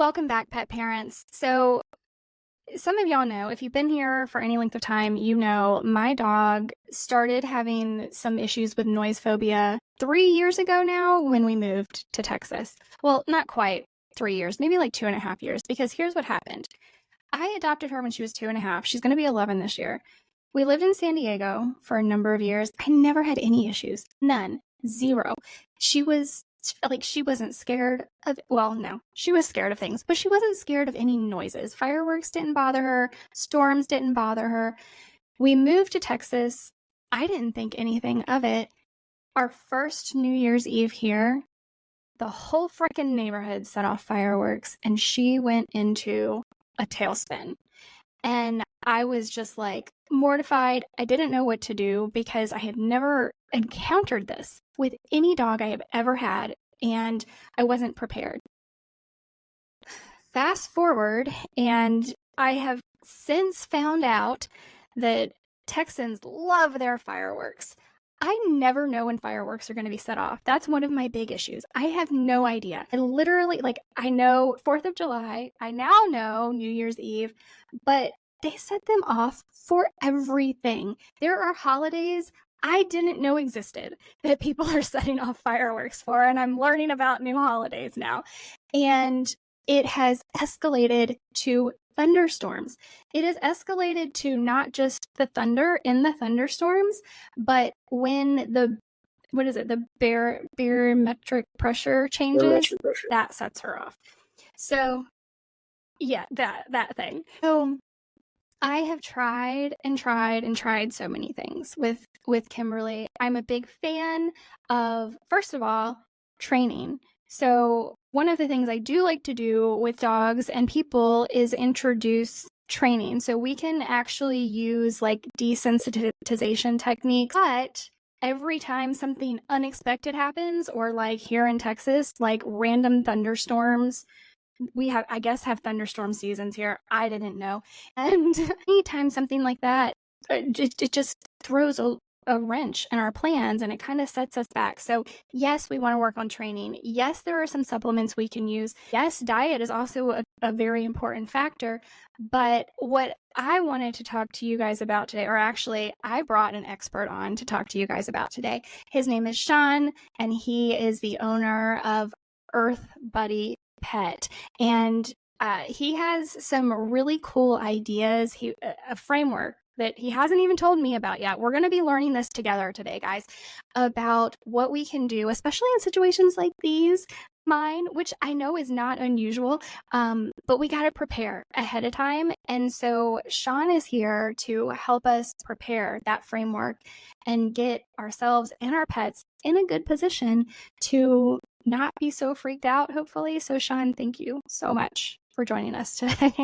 Welcome back, pet parents. So, some of y'all know, if you've been here for any length of time, you know my dog started having some issues with noise phobia 3 years ago now when we moved to Texas. Well, not quite 3 years, maybe like 2.5 years, because here's what happened. I adopted her when she was 2.5. She's going to be 11 this year. We lived in San Diego for a number of years. I never had any issues. None. Zero. She wasn't scared of, well, no, she was scared of things, but she wasn't scared of any noises. Fireworks didn't bother her. Storms didn't bother her. We moved to Texas. I didn't think anything of it. Our first New Year's Eve here, the whole freaking neighborhood set off fireworks and she went into a tailspin. And I was just like mortified. I didn't know what to do because I had never encountered this with any dog I have ever had, and I wasn't prepared. Fast forward, and I have since found out that Texans love their fireworks. I never know when fireworks are going to be set off. That's one of my big issues. I have no idea. I literally, I know 4th of July. I now know New Year's Eve, but they set them off for everything. There are holidays I didn't know existed that people are setting off fireworks for, and I'm learning about new holidays now. And it has escalated to thunderstorms. It has escalated to not just the thunder in the thunderstorms, but when the barometric pressure changes, that sets her off. So yeah, that thing. So I have tried and tried and tried so many things with Kimberly. I'm a big fan of, first of all, training. So one of the things I do like to do with dogs and people is introduce training. So we can actually use like desensitization techniques, but every time something unexpected happens, or like here in Texas, like random thunderstorms, we have thunderstorm seasons here. I didn't know. And anytime something like that, it just throws a wrench in our plans, and it kind of sets us back. So yes, we want to work on training. Yes, there are some supplements we can use. Yes, diet is also a very important factor. But what I wanted to talk to you guys about today, or actually I brought an expert on to talk to you guys about today. His name is Sean, and he is the owner of EarthBuddy Pet, and he has some really cool ideas, a framework that he hasn't even told me about yet. We're going to be learning this together today, guys, about what we can do, especially in situations like these, mine, which I know is not unusual, but we got to prepare ahead of time. And so Sean is here to help us prepare that framework and get ourselves and our pets in a good position to not be so freaked out, hopefully. So Sean, thank you so much for joining us today.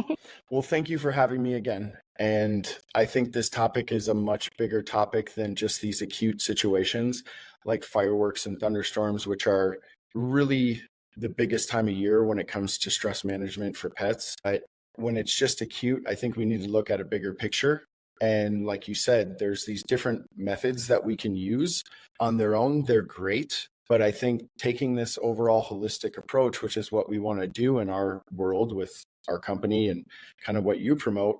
Well, thank you for having me again. And I think this topic is a much bigger topic than just these acute situations like fireworks and thunderstorms, which are really the biggest time of year when it comes to stress management for pets. But when it's just acute, I think we need to look at a bigger picture. And like you said, there's these different methods that we can use on their own. They're great. But I think taking this overall holistic approach, which is what we want to do in our world with our company and kind of what you promote,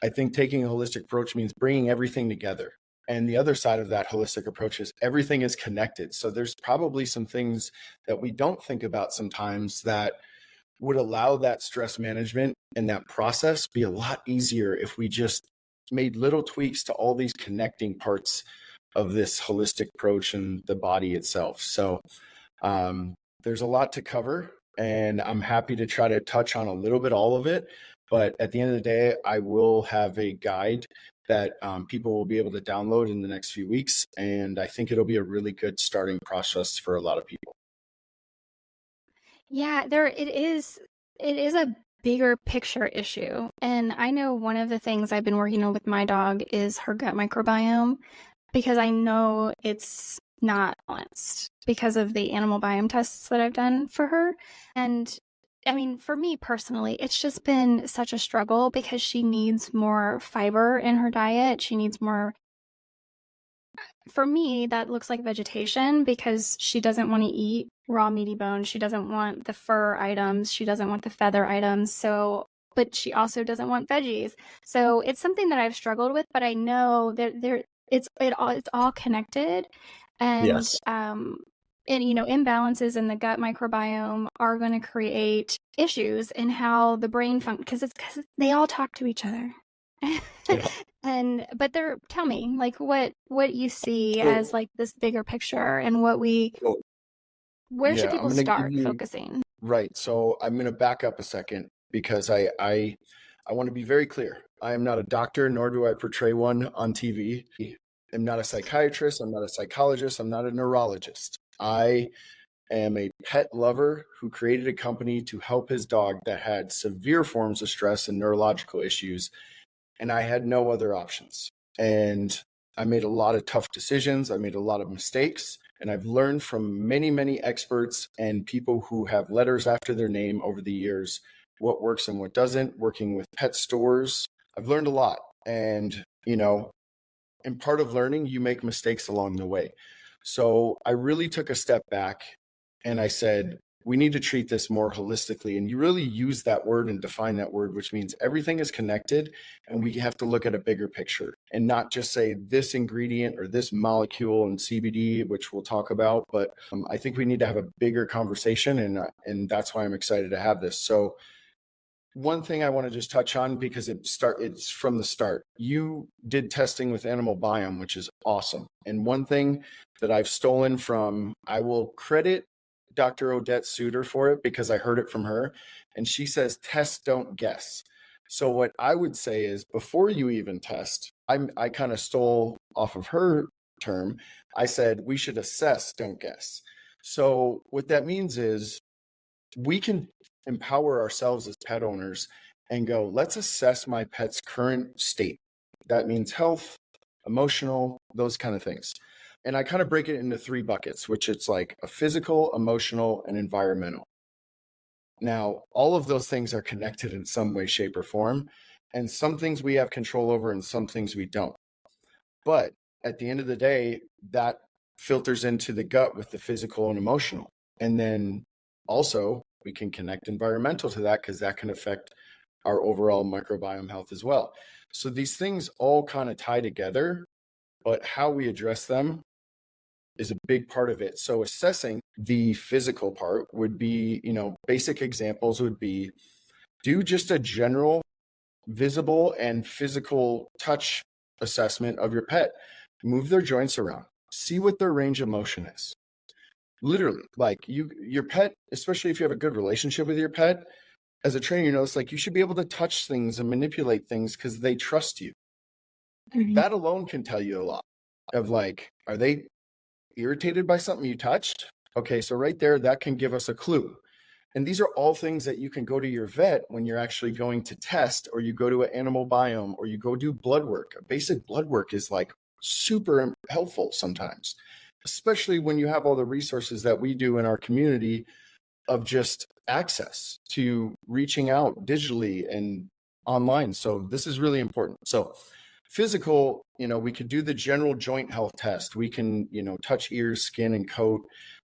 I think taking a holistic approach means bringing everything together. And the other side of that holistic approach is everything is connected. So there's probably some things that we don't think about sometimes that would allow that stress management and that process be a lot easier if we just made little tweaks to all these connecting parts of this holistic approach and the body itself. So there's a lot to cover, and I'm happy to try to touch on a little bit all of it. But at the end of the day, I will have a guide that people will be able to download in the next few weeks. And I think it'll be a really good starting process for a lot of people. Yeah, it is a bigger picture issue. And I know one of the things I've been working on with my dog is her gut microbiome, because I know it's not balanced because of the animal biome tests that I've done for her. And I mean, for me personally, it's just been such a struggle because she needs more fiber in her diet. She needs more. For me, that looks like vegetation because she doesn't want to eat raw meaty bones. She doesn't want the fur items. She doesn't want the feather items. So, but she also doesn't want veggies. So it's something that I've struggled with, but I know it's all connected, and Yes. imbalances in the gut microbiome are going to create issues in how the brain functions, because they all talk to each other. Yeah. But tell me, like, what you see So, as like this bigger picture, and so where should yeah, I'm people going to give start you focusing? right. So I'm going to back up a second because I want to be very clear. I am not a doctor, nor do I portray one on TV. I'm not a psychiatrist. I'm not a psychologist. I'm not a neurologist. I am a pet lover who created a company to help his dog that had severe forms of stress and neurological issues, and I had no other options. And I made a lot of tough decisions. I made a lot of mistakes, and I've learned from many, many experts and people who have letters after their name over the years what works and what doesn't, working with pet stores. I've learned a lot. And, in part of learning, you make mistakes along the way. So I really took a step back and I said, we need to treat this more holistically. And you really use that word and define that word, which means everything is connected. And we have to look at a bigger picture and not just say this ingredient or this molecule in CBD, which we'll talk about. But I think we need to have a bigger conversation. And that's why I'm excited to have this. So one thing I want to just touch on, because it's from the start. You did testing with Animal Biome, which is awesome. And one thing that I've stolen from, I will credit Dr. Odette Suter for it because I heard it from her. And she says, test, don't guess. So what I would say is before you even test, I kind of stole off of her term. I said, we should assess, don't guess. So what that means is we can empower ourselves as pet owners and go, let's assess my pet's current state. That means health, emotional, those kind of things. And I kind of break it into three buckets, which it's like a physical, emotional, and environmental. Now, all of those things are connected in some way, shape, or form. And some things we have control over and some things we don't. But at the end of the day, that filters into the gut with the physical and emotional. And then also we can connect environmental to that because that can affect our overall microbiome health as well. So these things all kind of tie together, but how we address them is a big part of it. So assessing the physical part would be, basic examples would be do just a general visible and physical touch assessment of your pet. Move their joints around. See what their range of motion is. Literally, like your pet, especially if you have a good relationship with your pet, as a trainer, it's like you should be able to touch things and manipulate things because they trust you. Mhm. That alone can tell you a lot of like, are they irritated by something you touched? Okay, so right there, that can give us a clue. And these are all things that you can go to your vet when you're actually going to test, or you go to an Animal Biome, or you go do blood work. Basic blood work is like super helpful sometimes, especially when you have all the resources that we do in our community of just access to reaching out digitally and online. So this is really important. So physical, we can do the general joint health test. We can, touch ears, skin, and coat.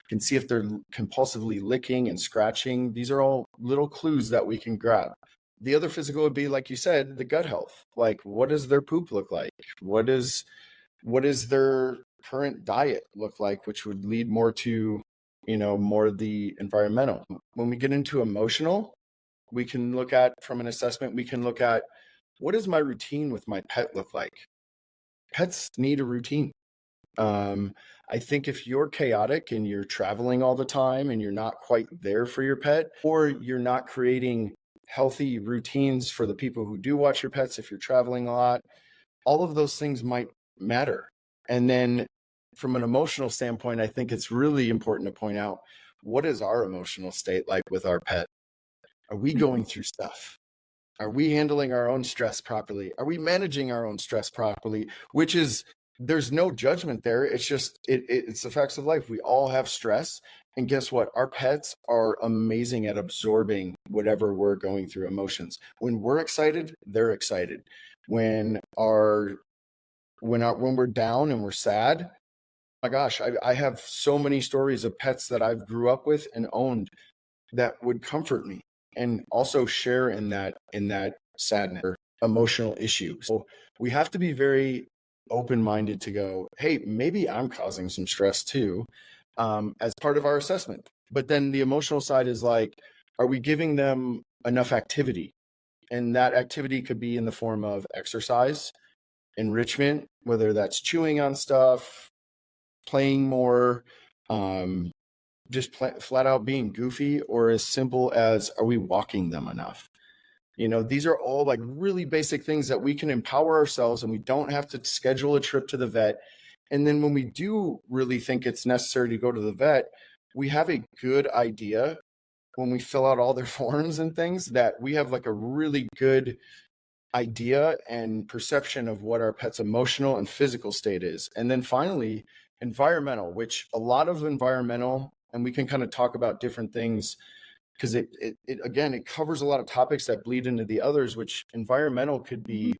Can see if they're compulsively licking and scratching. These are all little clues that we can grab. The other physical would be, like you said, the gut health. Like, what does their poop look like? What is their current diet look like, which would lead more to, more of the environmental. When we get into emotional, we can look at, from an assessment, we can look at what does my routine with my pet look like? Pets need a routine. I think if you're chaotic and you're traveling all the time and you're not quite there for your pet, or you're not creating healthy routines for the people who do watch your pets, if you're traveling a lot, all of those things might matter. And then from an emotional standpoint, I think it's really important to point out, what is our emotional state like with our pet? Are we going through stuff? Are we handling our own stress properly? Are we managing our own stress properly? Which is, there's no judgment there. It's just, it's the facts of life. We all have stress. And guess what? Our pets are amazing at absorbing whatever we're going through emotions. When we're excited, they're excited. When we're down and we're sad, my gosh, I have so many stories of pets that I've grew up with and owned that would comfort me and also share in that sadness or emotional issue. So we have to be very open-minded to go, hey, maybe I'm causing some stress too, as part of our assessment. But then the emotional side is like, are we giving them enough activity? And that activity could be in the form of exercise, enrichment, whether that's chewing on stuff, playing more, just flat out being goofy, or as simple as, are we walking them enough? These are all like really basic things that we can empower ourselves, and we don't have to schedule a trip to the vet. And then when we do really think it's necessary to go to the vet, we have a good idea when we fill out all their forms and things, that we have like a really good idea and perception of what our pet's emotional and physical state is. And then finally, environmental, which a lot of environmental, and we can kind of talk about different things because it again, it covers a lot of topics that bleed into the others, which environmental could be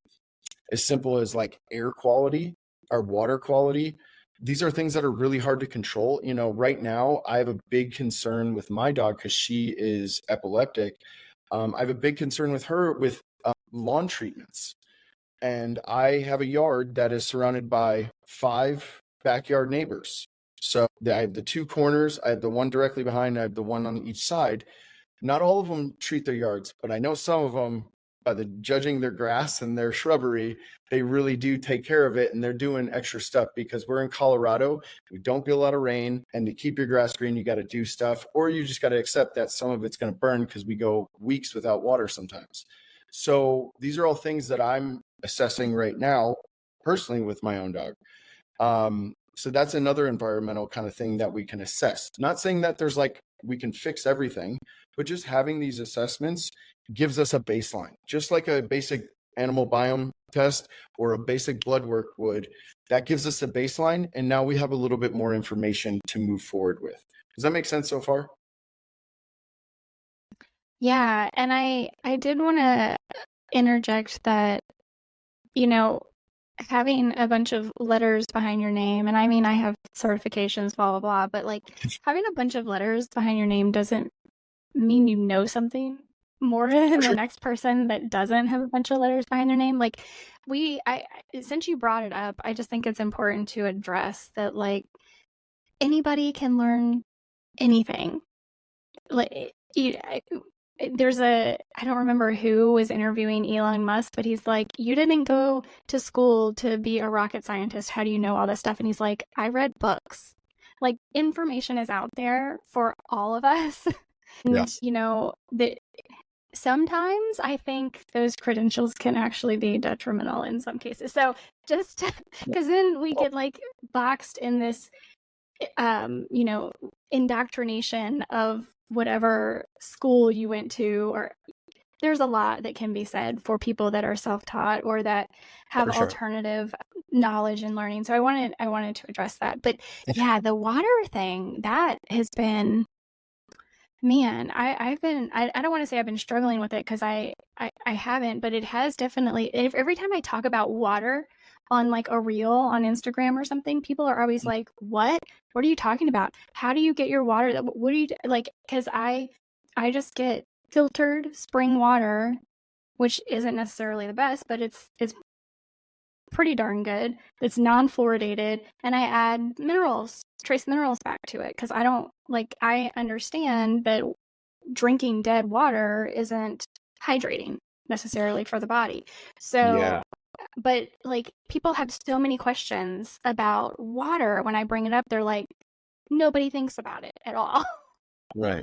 as simple as like air quality or water quality. These are things that are really hard to control. Right now I have a big concern with my dog because she is epileptic. I have a big concern with her with lawn treatments. And I have a yard that is surrounded by 5 backyard neighbors. So I have the 2 corners, I have the one directly behind, I have the one on each side. Not all of them treat their yards, but I know some of them, by the judging their grass and their shrubbery, they really do take care of it, and they're doing extra stuff because we're in Colorado. We don't get a lot of rain, and to keep your grass green, you got to do stuff, or you just got to accept that some of it's going to burn because we go weeks without water sometimes. So these are all things that I'm assessing right now personally with my own dog. So that's another environmental kind of thing that we can assess. Not saying that there's like, we can fix everything, but just having these assessments gives us a baseline, just like a basic animal biome test or a basic blood work would. That gives us a baseline, and now we have a little bit more information to move forward with. Does that make sense so far? Yeah, and I did want to interject that, having a bunch of letters behind your name, and I mean, I have certifications, blah, blah, blah, but like having a bunch of letters behind your name doesn't mean you know something more than the next person that doesn't have a bunch of letters behind their name. Like since you brought it up, I just think it's important to address that, like, anybody can learn anything. Like, I don't remember who was interviewing Elon Musk, but he's like, you didn't go to school to be a rocket scientist. How do you know all this stuff? And he's like, I read books. Like, information is out there for all of us. And, that sometimes I think those credentials can actually be detrimental in some cases. So just because then we get like boxed in this, indoctrination of whatever school you went to, or there's a lot that can be said for people that are self-taught or that have alternative knowledge and learning. So I wanted to address that. But yeah, the water thing, that has been, man, I don't want to say I've been struggling with it, because I haven't, but it has definitely, every time I talk about water on like a reel on Instagram or something, people are always like, what are you talking about? How do you get your water? What do you like? Because I just get filtered spring water, which isn't necessarily the best, but it's pretty darn good. It's non-fluoridated, and I add trace minerals back to it, because I understand that drinking dead water isn't hydrating necessarily for the body. So yeah. But like, people have so many questions about water. When I bring it up, they're like, nobody thinks about it at all. Right.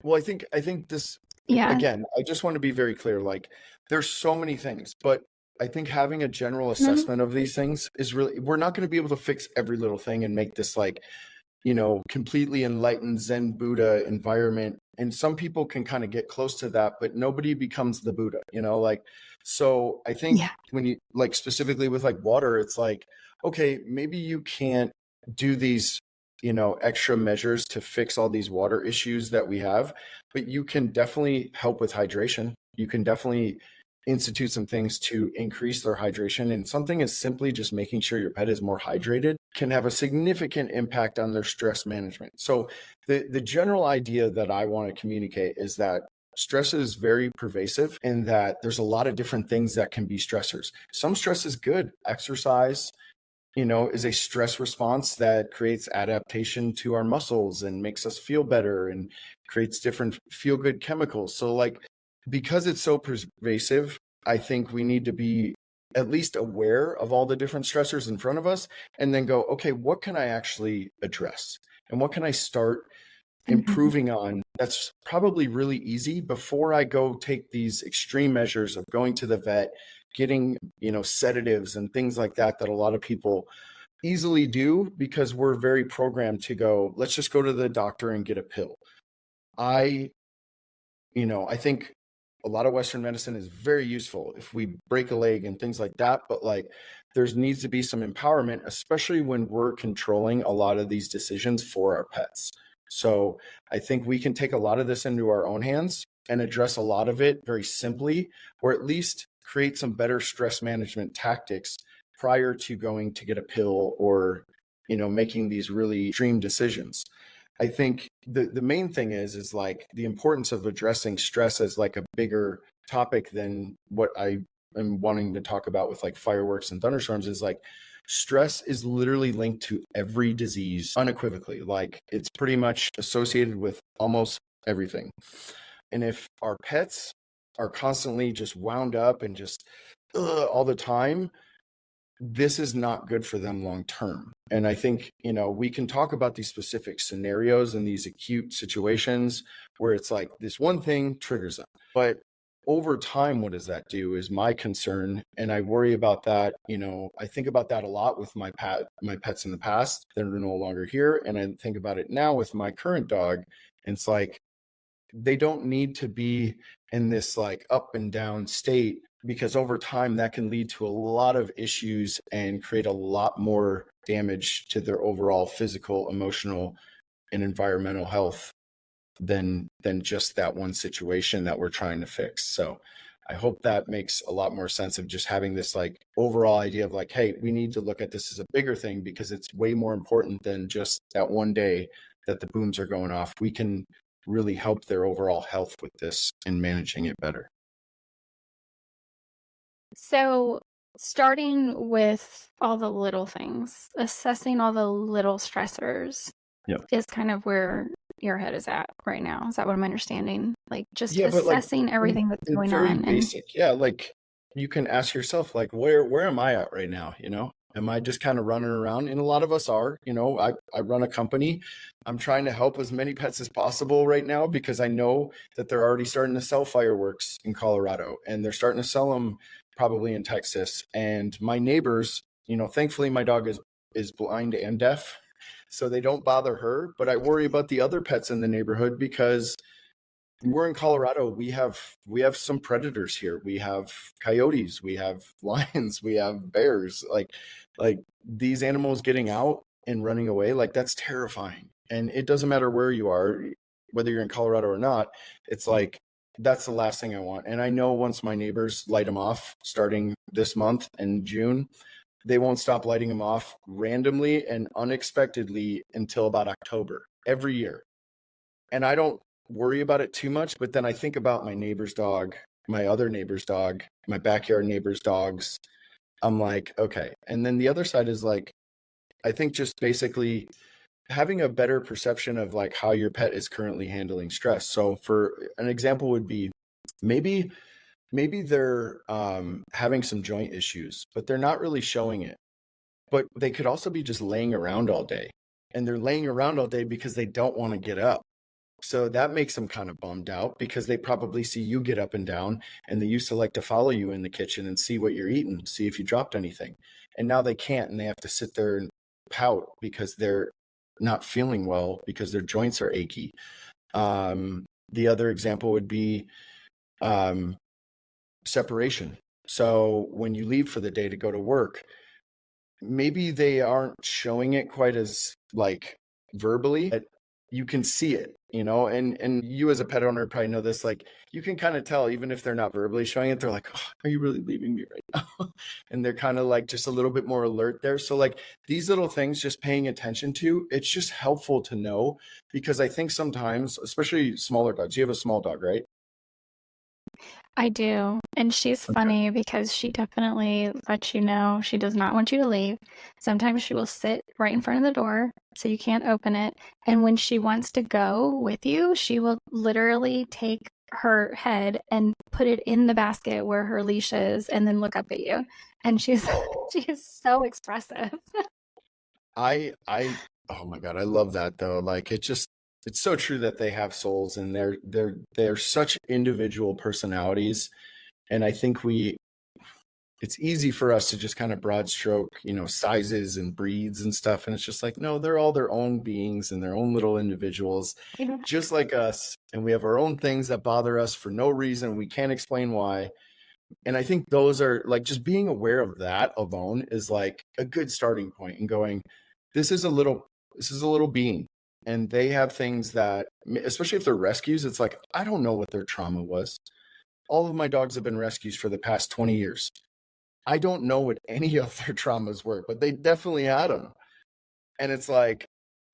Well, I think this, again, I just want to be very clear. Like, there's so many things, but I think having a general assessment of these things is really, we're not going to be able to fix every little thing and make this like, completely enlightened Zen Buddha environment. And some people can kind of get close to that, but nobody becomes the Buddha, so I think when you like specifically with like water, it's like, okay, maybe you can't do these, extra measures to fix all these water issues that we have, but you can definitely help with hydration. You can definitely institute some things to increase their hydration. And something as simply just making sure your pet is more hydrated can have a significant impact on their stress management. So the general idea that I want to communicate is that stress is very pervasive and that there's a lot of different things that can be stressors. Some stress is good. Exercise, is a stress response that creates adaptation to our muscles and makes us feel better and creates different feel good chemicals. So because it's so pervasive, I think we need to be at least aware of all the different stressors in front of us and then go, okay, what can I actually address? And what can I start improving on? That's probably really easy before I go take these extreme measures of going to the vet, getting, sedatives and things like that a lot of people easily do because we're very programmed to go, let's just go to the doctor and get a pill. I think a lot of Western medicine is very useful if we break a leg and things like that, but there needs to be some empowerment, especially when we're controlling a lot of these decisions for our pets. So I think we can take a lot of this into our own hands and address a lot of it very simply, or at least create some better stress management tactics prior to going to get a pill or, making these really extreme decisions. I think the main thing is the importance of addressing stress as a bigger topic than what I am wanting to talk about with fireworks and thunderstorms is stress is literally linked to every disease unequivocally. It's pretty much associated with almost everything. And if our pets are constantly just wound up and just all the time, this is not good for them long term. And I think, we can talk about these specific scenarios and these acute situations where it's this one thing triggers them. But over time, what does that do is my concern. And I worry about that. I think about that a lot with my pets in the past that are no longer here. And I think about it now with my current dog. And it's they don't need to be in this up and down state, because over time that can lead to a lot of issues and create a lot more damage to their overall physical, emotional, and environmental health than just that one situation that we're trying to fix. So I hope that makes a lot more sense of just having this overall idea of hey, we need to look at this as a bigger thing because it's way more important than just that one day that the booms are going off. We can really help their overall health with this and managing it better. So starting with all the little things, assessing all the little stressors is kind of where your head is at right now. Is that what I'm understanding? Just assessing everything that's going on. Basic. Yeah. You can ask yourself, where am I at right now? Am I just kind of running around? And a lot of us are, I run a company. I'm trying to help as many pets as possible right now because I know that they're already starting to sell fireworks in Colorado and they're starting to sell them probably in Texas. And my neighbors, thankfully my dog is blind and deaf, so they don't bother her. But I worry about the other pets in the neighborhood because we're in Colorado. We have some predators here. We have coyotes, we have lions, we have bears. Like these animals getting out and running away, that's terrifying. And it doesn't matter where you are, whether you're in Colorado or not. It's that's the last thing I want. And I know once my neighbors light them off starting this month in June, they won't stop lighting them off randomly and unexpectedly until about October every year. And I don't worry about it too much, but then I think about my neighbor's dog, my other neighbor's dog, my backyard neighbor's dogs. I'm okay. And then the other side is I think just basically having a better perception of how your pet is currently handling stress. So for an example would be maybe they're having some joint issues, but they're not really showing it. But they could also be just laying around all day, and they're laying around all day because they don't want to get up. So that makes them kind of bummed out because they probably see you get up and down, and they used to like to follow you in the kitchen and see what you're eating, see if you dropped anything. And now they can't, and they have to sit there and pout because they're not feeling well because their joints are achy. The other example would be separation. So when you leave for the day to go to work, maybe they aren't showing it quite as verbally, but you can see it, and you as a pet owner probably know this, like you can kind of tell, even if they're not verbally showing it, they're like, oh, are you really leaving me right now? And they're kind of like just a little bit more alert there. So like these little things, just paying attention to, it's just helpful to know, because I think sometimes, especially smaller dogs, you have a small dog, right? I do. And she's funny because she definitely lets you know she does not want you to leave. Sometimes she will sit right in front of the door so you can't open it. And when she wants to go with you, she will literally take her head and put it in the basket where her leash is and then look up at you. And she is so expressive. I oh my God, I love that though. Like it's so true that they have souls, and they're such individual personalities. And I think it's easy for us to just kind of broad stroke, sizes and breeds and stuff. And it's just like, no, they're all their own beings and their own little individuals, just like us. And we have our own things that bother us for no reason. We can't explain why. And I think those are like, just being aware of that alone is like a good starting point, and going, this is a little being. And they have things that, especially if they're rescues, it's like, I don't know what their trauma was. All of my dogs have been rescues for the past 20 years. I don't know what any of their traumas were, but they definitely had them. And it's like,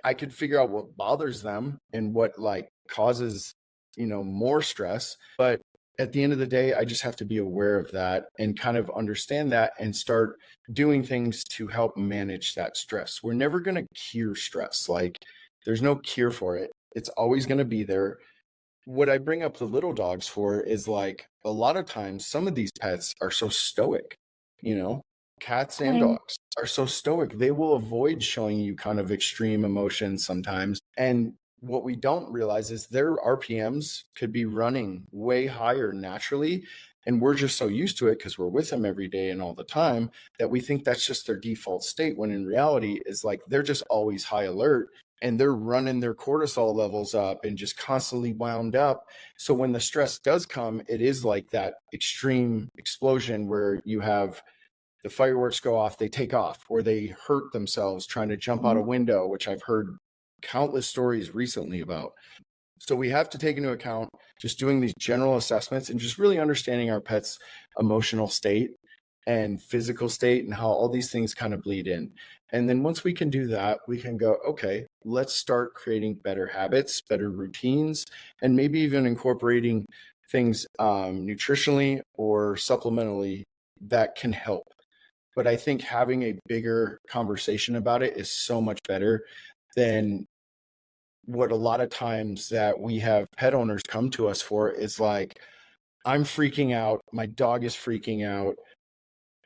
I could figure out what bothers them and what like causes, more stress. But at the end of the day, I just have to be aware of that and kind of understand that and start doing things to help manage that stress. We're never going to cure stress. Like there's no cure for it. It's always going to be there. What I bring up the little dogs for is like, a lot of times some of these pets are so stoic, cats and dogs are so stoic. They will avoid showing you kind of extreme emotions sometimes. And what we don't realize is their RPMs could be running way higher naturally. And we're just so used to it because we're with them every day and all the time that we think that's just their default state, when in reality is like they're just always high alert, and they're running their cortisol levels up and just constantly wound up. So when the stress does come, it is like that extreme explosion where you have the fireworks go off, they take off, or they hurt themselves trying to jump out a window, which I've heard countless stories recently about. So we have to take into account just doing these general assessments and just really understanding our pet's emotional state and physical state and how all these things kind of bleed in. And then once we can do that, we can go, okay, let's start creating better habits, better routines, and maybe even incorporating things nutritionally or supplementally that can help. But I think having a bigger conversation about it is so much better than what a lot of times that we have pet owners come to us for is like, I'm freaking out. My dog is freaking out.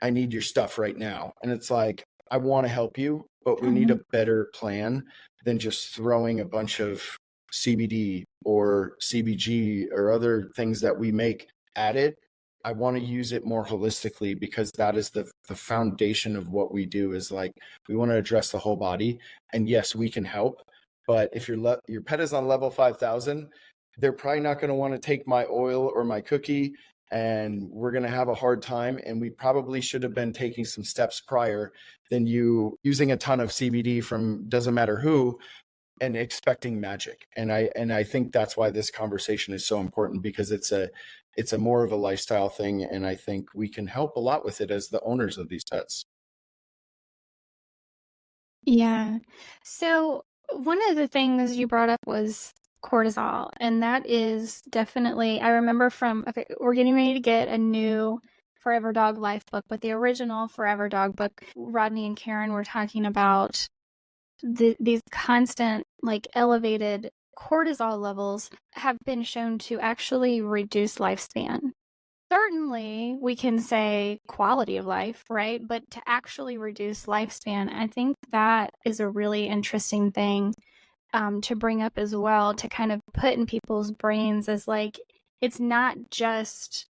I need your stuff right now. And it's like, I want to help you, but we need a better plan than just throwing a bunch of CBD or CBG or other things that we make at it. I want to use it more holistically, because that is the foundation of what we do, is like, we want to address the whole body. And yes, we can help. But if your pet is on level 5,000, they're probably not going to want to take my oil or my cookie, and we're going to have a hard time. And we probably should have been taking some steps prior than you using a ton of CBD from doesn't matter who and expecting magic. And I think that's why this conversation is so important, because it's a more of a lifestyle thing. And I think we can help a lot with it as the owners of these pets. Yeah. So one of the things you brought up was cortisol, and that is definitely, I remember okay, we're getting ready to get a new Forever Dog Life book, but the original Forever Dog book, Rodney and Karen were talking about these constant, like, elevated cortisol levels have been shown to actually reduce lifespan. Certainly, we can say quality of life, right? But to actually reduce lifespan, I think that is a really interesting thing to bring up as well, to kind of put in people's brains as like, it's not just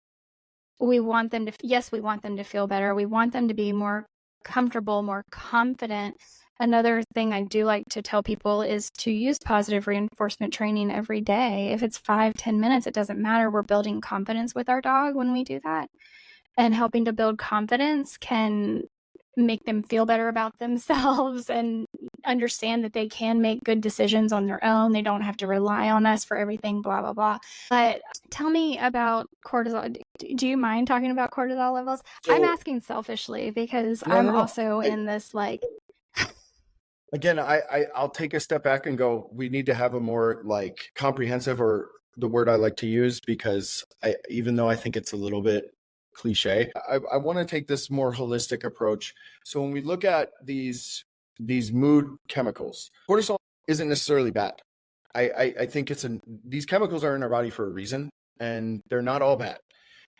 we want them to feel better. We want them to be more comfortable, more confident. Another thing I do like to tell people is to use positive reinforcement training every day. If it's 5-10 minutes, it doesn't matter. We're building confidence with our dog when we do that. And helping to build confidence can make them feel better about themselves and understand that they can make good decisions on their own. They don't have to rely on us for everything, blah, blah, blah. But tell me about cortisol. Do you mind talking about cortisol levels? So, I'm asking selfishly because I'm also in this like... Again, I'll take a step back and go, we need to have a more like comprehensive, or the word I like to use, because even though I think it's a little bit cliche, I want to take this more holistic approach. So when we look at these mood chemicals, cortisol isn't necessarily bad. I think these chemicals are in our body for a reason, and they're not all bad.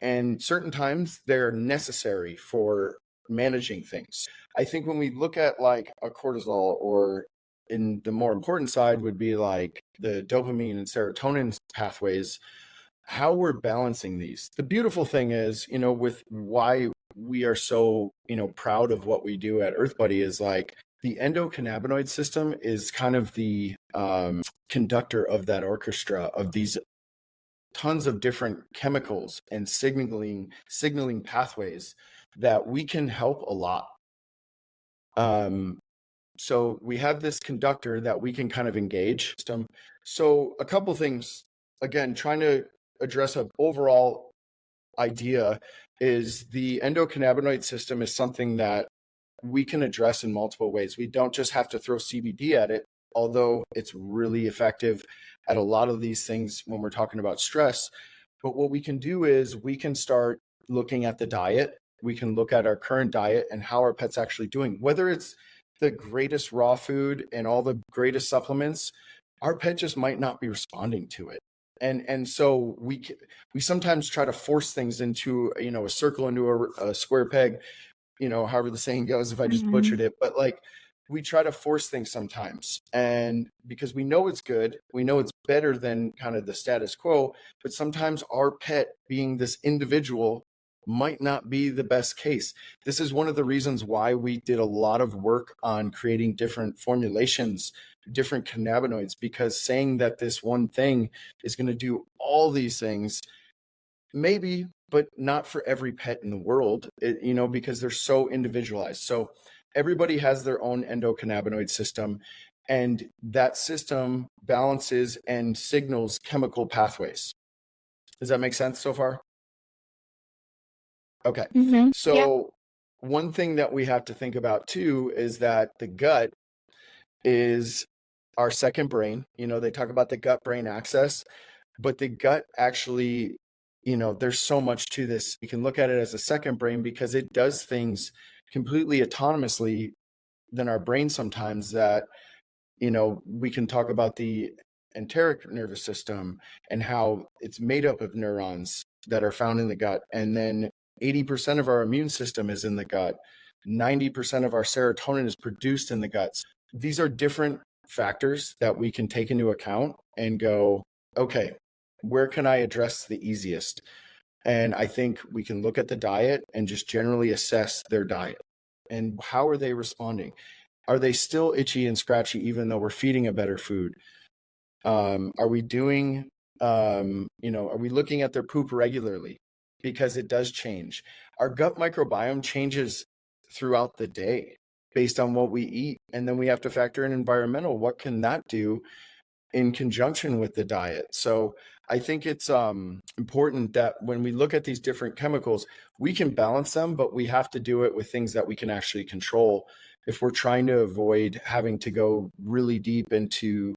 And certain times they're necessary for managing things. I think when we look at like a cortisol, or in the more important side would be like the dopamine and serotonin pathways, how we're balancing these. The beautiful thing is, with why we are so, proud of what we do at EarthBuddy is like the endocannabinoid system is kind of the conductor of that orchestra of these tons of different chemicals and signaling pathways that we can help a lot. So we have this conductor that we can kind of engage. So a couple things, again, trying to address an overall idea, is the endocannabinoid system is something that we can address in multiple ways. We don't just have to throw CBD at it, although it's really effective at a lot of these things when we're talking about stress. But what we can do is we can start looking at the diet. We can look at our current diet and how our pet's actually doing. Whether it's the greatest raw food and all the greatest supplements, our pet just might not be responding to it. And so we sometimes try to force things into, a circle, into a square peg, however the saying goes, if I just butchered it. But like, we try to force things sometimes, and because we know it's good, we know it's better than kind of the status quo, but sometimes our pet, being this individual, might not be the best case. This is one of the reasons why we did a lot of work on creating different formulations, different cannabinoids, because saying that this one thing is going to do all these things, maybe, but not for every pet in the world, because they're so individualized. So everybody has their own endocannabinoid system, and that system balances and signals chemical pathways. Does that make sense so far? Okay. So one thing that we have to think about too is that the gut is our second brain. They talk about the gut-brain axis, but the gut actually, there's so much to this. You can look at it as a second brain because it does things completely autonomously than our brain sometimes, that, we can talk about the enteric nervous system and how it's made up of neurons that are found in the gut. And then 80% of our immune system is in the gut. 90% of our serotonin is produced in the guts. These are different factors that we can take into account and go, okay, where can I address the easiest? And I think we can look at the diet and just generally assess their diet. And how are they responding? Are they still itchy and scratchy even though we're feeding a better food? Are we doing, are we looking at their poop regularly? Because it does change. Our gut microbiome changes throughout the day based on what we eat. And then we have to factor in environmental. What can that do in conjunction with the diet? So I think it's important that when we look at these different chemicals, we can balance them, but we have to do it with things that we can actually control if we're trying to avoid having to go really deep into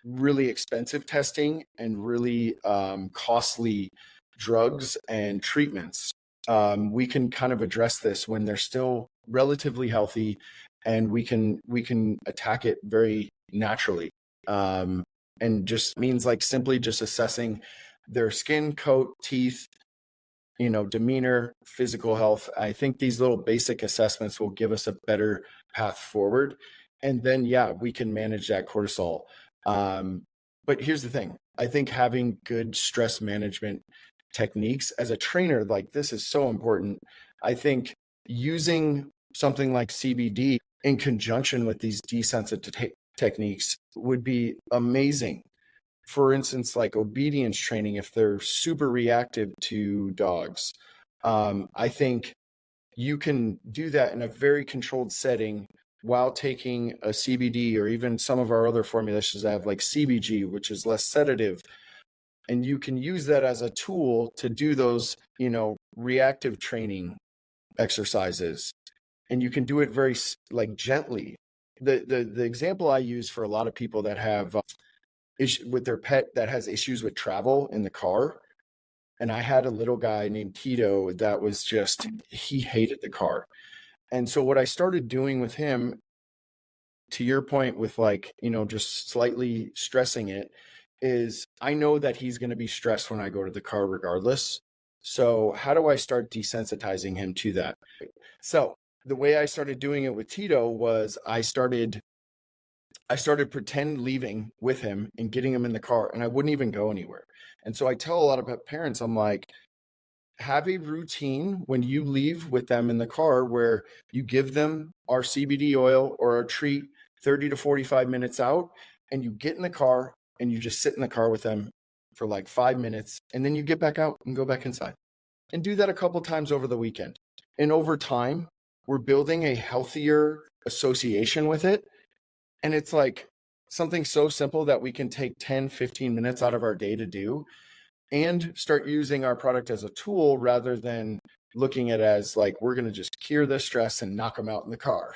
really expensive testing and really costly drugs and treatments. We can kind of address this when they're still relatively healthy, and we can attack it very naturally. And just means like simply just assessing their skin, coat, teeth, demeanor, physical health. I think these little basic assessments will give us a better path forward. And then, we can manage that cortisol. But here's the thing. I think having good stress management techniques as a trainer, like this, is so important. I think using something like CBD in conjunction with these desensitization techniques would be amazing. For instance, like obedience training, if they're super reactive to dogs, I think you can do that in a very controlled setting while taking a CBD, or even some of our other formulations that have like CBG, which is less sedative. And you can use that as a tool to do those, reactive training exercises. And you can do it very like gently. The example I use for a lot of people that have with their pet that has issues with travel in the car. And I had a little guy named Tito that was just, he hated the car. And so what I started doing with him, to your point with like, just slightly stressing it, is I know that he's going to be stressed when I go to the car regardless. So how do I start desensitizing him to that? So the way I started doing it with Tito was I started pretend leaving with him and getting him in the car, and I wouldn't even go anywhere. And so I tell a lot of parents, I'm like, have a routine when you leave with them in the car where you give them our CBD oil or our treat 30 to 45 minutes out, and you get in the car and you just sit in the car with them for like 5 minutes, and then you get back out and go back inside. And do that a couple times over the weekend. And over time, we're building a healthier association with it. And it's like something so simple that we can take 10, 15 minutes out of our day to do, and start using our product as a tool rather than looking at it as like, we're going to just cure the stress and knock them out in the car,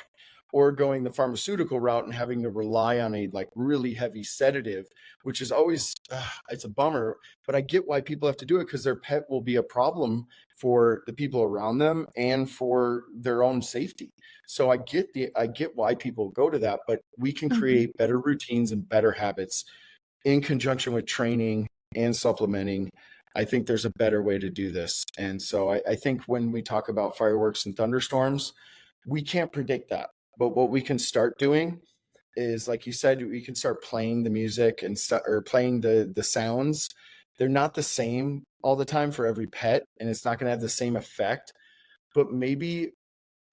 or going the pharmaceutical route and having to rely on a like really heavy sedative, which is always, it's a bummer, but I get why people have to do it, because their pet will be a problem for the people around them and for their own safety. So I get why people go to that, but we can create better routines and better habits in conjunction with training and supplementing. I think there's a better way to do this. And so I think when we talk about fireworks and thunderstorms, we can't predict that. But what we can start doing is, like you said, we can start playing the music and or playing the sounds. They're not the same all the time for every pet, and it's not going to have the same effect. But maybe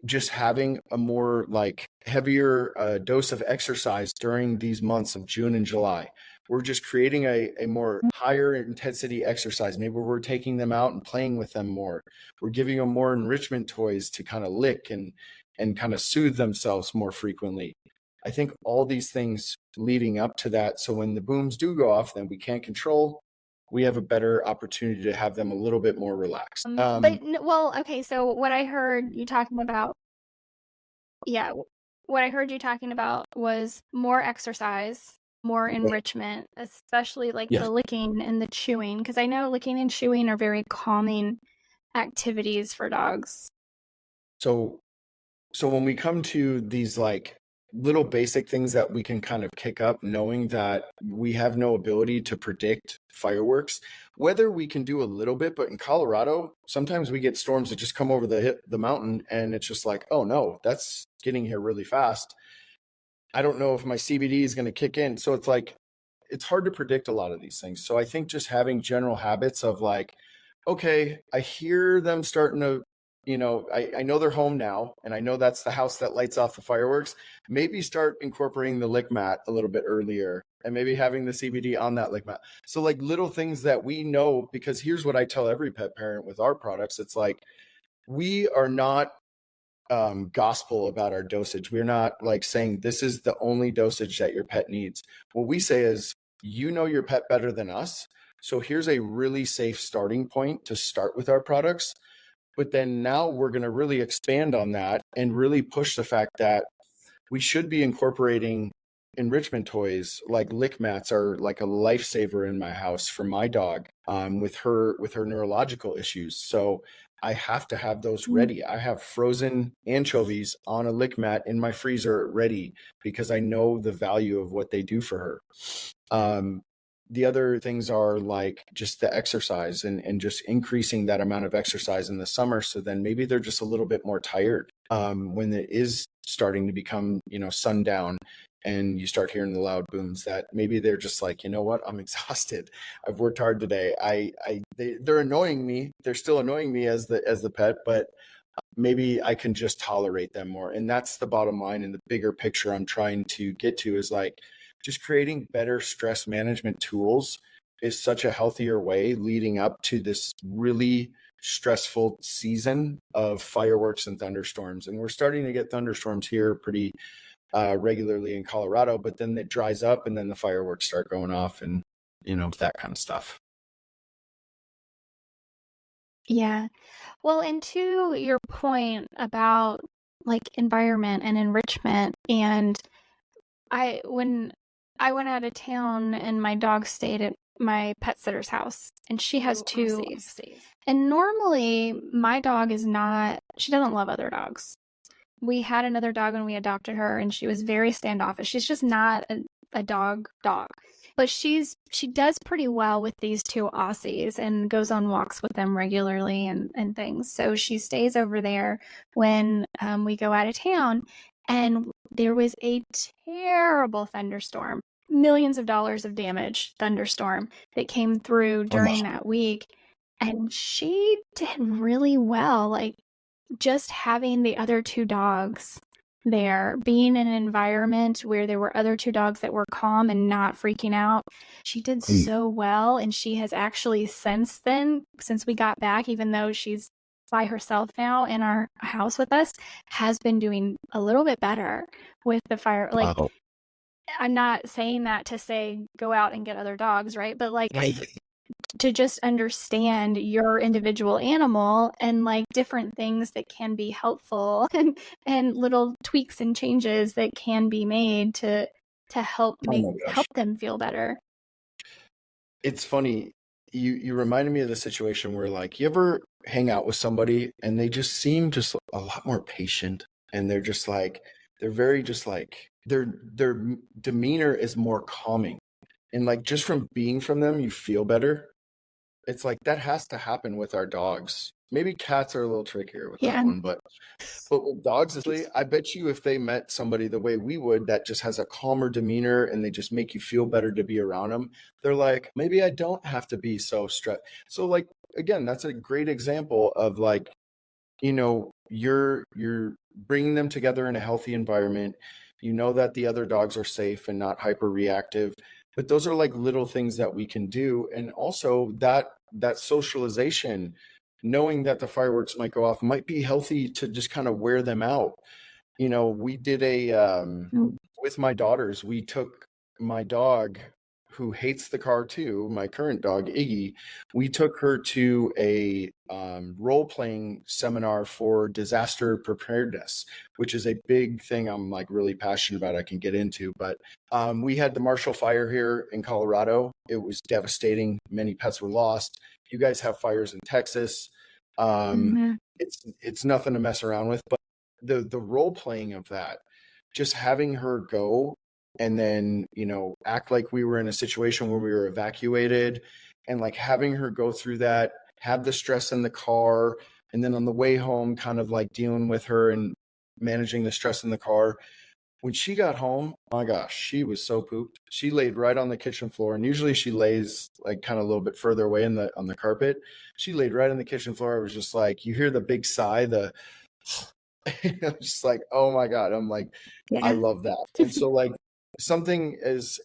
just having a more like heavier dose of exercise during these months of June and July. We're just creating a more higher intensity exercise. Maybe we're taking them out and playing with them more. We're giving them more enrichment toys to kind of lick and kind of soothe themselves more frequently. I think all these things leading up to that. So when the booms do go off, then we can't control, we have a better opportunity to have them a little bit more relaxed. Okay. So what I heard you talking about, what I heard you talking about was more exercise, more enrichment, especially like the licking and the chewing, because I know licking and chewing are very calming activities for dogs. So when we come to these like little basic things that we can kind of kick up, knowing that we have no ability to predict fireworks, whether we can do a little bit, but in Colorado, sometimes we get storms that just come over the mountain, and it's just like, oh no, that's getting here really fast. I don't know if my CBD is going to kick in. So it's like, it's hard to predict a lot of these things. So I think just having general habits of like, okay, I hear them starting to, I know they're home now, and I know that's the house that lights off the fireworks. Maybe start incorporating the lick mat a little bit earlier, and maybe having the CBD on that lick mat. So like little things that we know, because here's what I tell every pet parent with our products. It's like, we are not gospel about our dosage. We're not like saying this is the only dosage that your pet needs. What we say is, you know your pet better than us. So here's a really safe starting point to start with our products. But then now we're going to really expand on that and really push the fact that we should be incorporating enrichment toys. Like lick mats are like a lifesaver in my house for my dog with her neurological issues. So I have to have those ready. I have frozen anchovies on a lick mat in my freezer ready, because I know the value of what they do for her. The other things are like just the exercise and just increasing that amount of exercise in the summer. So then maybe they're just a little bit more tired when it is starting to become, sundown, and you start hearing the loud booms, that maybe they're just like, you know what, I'm exhausted. I've worked hard today. They're annoying me. They're still annoying me as the pet, but maybe I can just tolerate them more. And that's the bottom line. And the bigger picture I'm trying to get to is like, just creating better stress management tools is such a healthier way leading up to this really stressful season of fireworks and thunderstorms. And we're starting to get thunderstorms here pretty regularly in Colorado, but then it dries up and then the fireworks start going off and, that kind of stuff. Yeah. Well, and to your point about like environment and enrichment, and when I went out of town and my dog stayed at my pet sitter's house, and she has two. And normally my dog she doesn't love other dogs. We had another dog when we adopted her, and she was very standoffish. She's just not a dog. But she does pretty well with these two Aussies and goes on walks with them regularly and things. So she stays over there when we go out of town. And there was a terrible thunderstorm, millions of dollars of damage thunderstorm that came through during that week. And she did really well. Like, just having the other two dogs there, being in an environment where there were other two dogs that were calm and not freaking out, she did so well. And she has actually since we got back, even though she's by herself now in our house with us, has been doing a little bit better with the fire. Like, wow. I'm not saying that to say go out and get other dogs, right? But like, to just understand your individual animal and like different things that can be helpful and little tweaks and changes that can be made to help them feel better. It's funny. You reminded me of the situation where, like, you ever hang out with somebody and they just seem just a lot more patient, and they're just like, they're very just like, their demeanor is more calming, and like just from being from them, you feel better. It's like that has to happen with our dogs. Maybe cats are a little trickier with that one, but with dogs, I bet you if they met somebody the way we would, that just has a calmer demeanor and they just make you feel better to be around them, they're like, maybe I don't have to be so stressed. So like, again, that's a great example of like, you're bringing them together in a healthy environment. You know that the other dogs are safe and not hyper reactive. But those are like little things that we can do. And also that socialization, knowing that the fireworks might go off, might be healthy to just kind of wear them out. We did with my daughters, we took my dog, who hates the car too, my current dog, Iggy, we took her to a role-playing seminar for disaster preparedness, which is a big thing I'm like really passionate about, I can get into. But we had the Marshall Fire here in Colorado. It was devastating. Many pets were lost. You guys have fires in Texas. It's nothing to mess around with, but the role-playing of that, just having her go and then, act like we were in a situation where we were evacuated, and like having her go through that, have the stress in the car, and then on the way home, kind of like dealing with her and managing the stress in the car. When she got home, oh my gosh, she was so pooped. She laid right on the kitchen floor, and usually she lays like kind of a little bit further away on the carpet. She laid right on the kitchen floor. It was just like, you hear the big sigh, I'm just like, oh my God. I'm like, yeah. I love that. And so like something as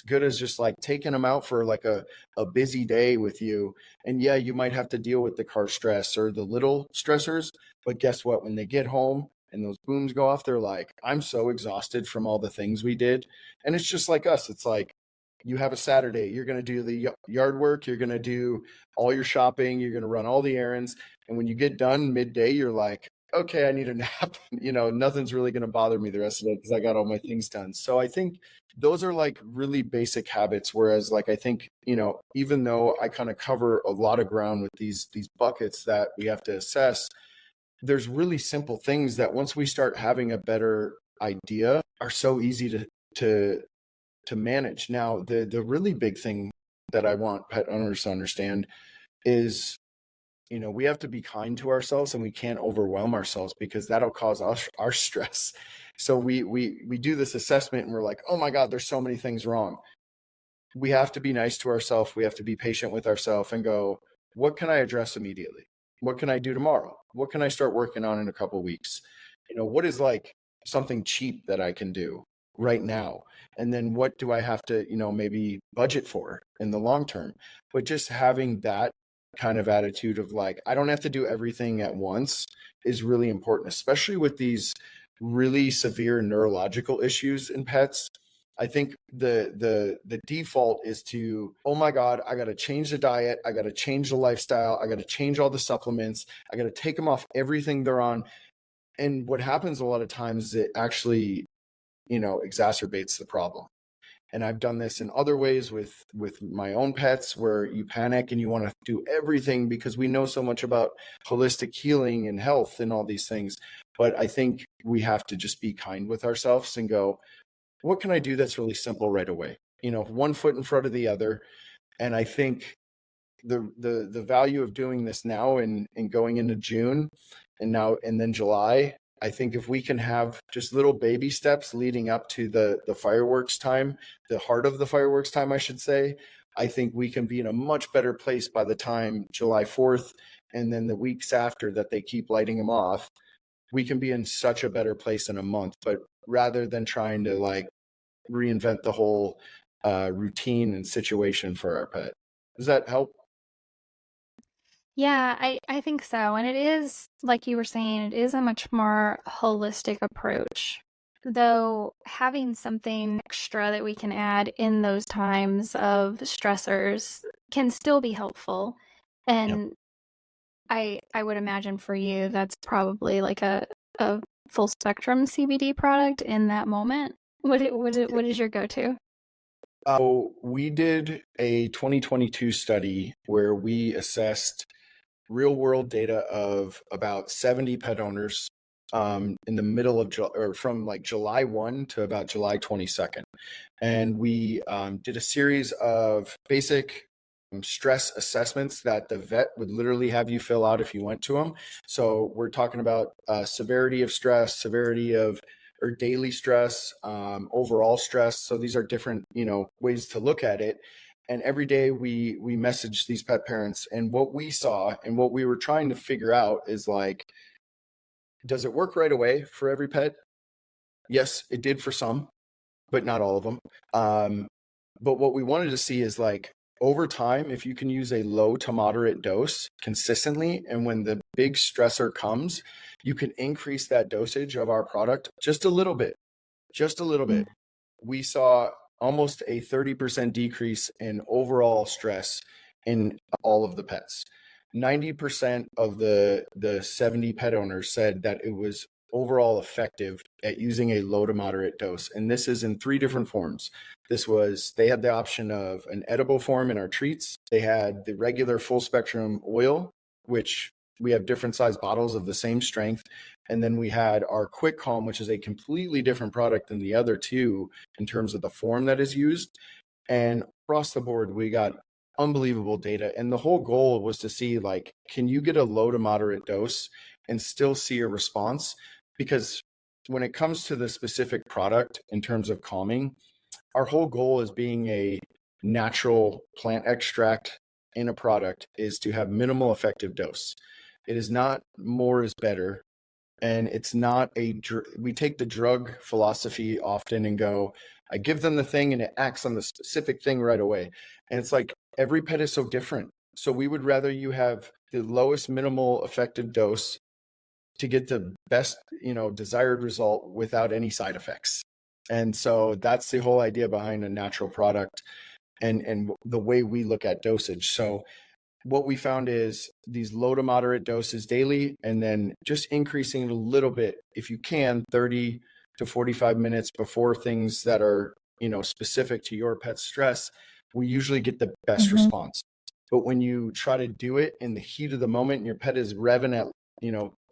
good as just like taking them out for like a busy day with you. And yeah, you might have to deal with the car stress or the little stressors, but guess what? When they get home and those booms go off, they're like, I'm so exhausted from all the things we did. And it's just like us. It's like, you have a Saturday, you're going to do the yard work, you're going to do all your shopping, you're going to run all the errands. And when you get done midday, you're like, okay, I need a nap. Nothing's really going to bother me the rest of the day because I got all my things done. So I think those are like really basic habits. Whereas like, I think, even though I kind of cover a lot of ground with these buckets that we have to assess, there's really simple things that once we start having a better idea are so easy to manage. Now, the really big thing that I want pet owners to understand is, we have to be kind to ourselves, and we can't overwhelm ourselves, because that'll cause us our stress. So we do this assessment and we're like, oh my God, there's so many things wrong. We have to be nice to ourselves. We have to be patient with ourselves and go, what can I address immediately? What can I do tomorrow? What can I start working on in a couple of weeks? What is like something cheap that I can do right now? And then what do I have to, maybe budget for in the long term? But just having that kind of attitude of like, I don't have to do everything at once is really important, especially with these really severe neurological issues in pets, I think the default is to, oh my God, I got to change the diet, I got to change the lifestyle, I got to change all the supplements, I got to take them off everything they're on. And what happens a lot of times is it actually, exacerbates the problem. And I've done this in other ways with my own pets, where you panic and you want to do everything because we know so much about holistic healing and health and all these things. But I think we have to just be kind with ourselves and go, what can I do that's really simple right away? One foot in front of the other. And I think the value of doing this now and going into June and then July, I think if we can have just little baby steps leading up to the fireworks time, the heart of the fireworks time, I should say, I think we can be in a much better place by the time July 4th and then the weeks after that they keep lighting them off. We can be in such a better place in a month. But rather than trying to like reinvent the whole routine and situation for our pet. Does that help? Yeah, I think so. And it is, like you were saying, it is a much more holistic approach. Though having something extra that we can add in those times of stressors can still be helpful. Yep. And I would imagine for you that's probably like a full spectrum CBD product in that moment. What is your go-to? We did a 2022 study where we assessed real world data of about 70 pet owners in the middle of or from like July 1 to about July 22nd. And we did a series of basic stress assessments that the vet would literally have you fill out if you went to them. So we're talking about severity of stress, severity of or daily stress, overall stress. So these are different, ways to look at it. And every day we message these pet parents, and what we saw and what we were trying to figure out is like, does it work right away for every pet? Yes, it did for some, but not all of them. But what we wanted to see is like over time, if you can use a low to moderate dose consistently, and when the big stressor comes, you can increase that dosage of our product just a little bit, just a little bit. We saw almost a 30% decrease in overall stress in all of the pets. 90% of the 70 pet owners said that it was overall effective at using a low to moderate dose. And this is in 3 different forms. They had the option of an edible form in our treats. They had the regular full spectrum oil, which we have different size bottles of the same strength. And then we had our Quick Calm, which is a completely different product than the other two in terms of the form that is used. And across the board, we got unbelievable data. And the whole goal was to see, like, can you get a low to moderate dose and still see a response? Because when it comes to the specific product in terms of calming, our whole goal is being a natural plant extract in a product is to have minimal effective dose. It is not more is better. And it's not we take the drug philosophy often and go, I give them the thing and it acts on the specific thing right away. And it's like every pet is so different. So we would rather you have the lowest minimal effective dose to get the best, desired result without any side effects. And so that's the whole idea behind a natural product and the way we look at dosage. So what we found is these low to moderate doses daily, and then just increasing it a little bit if you can, 30 to 45 minutes before things that are, specific to your pet's stress. We usually get the best response. But when you try to do it in the heat of the moment and your pet is revving at,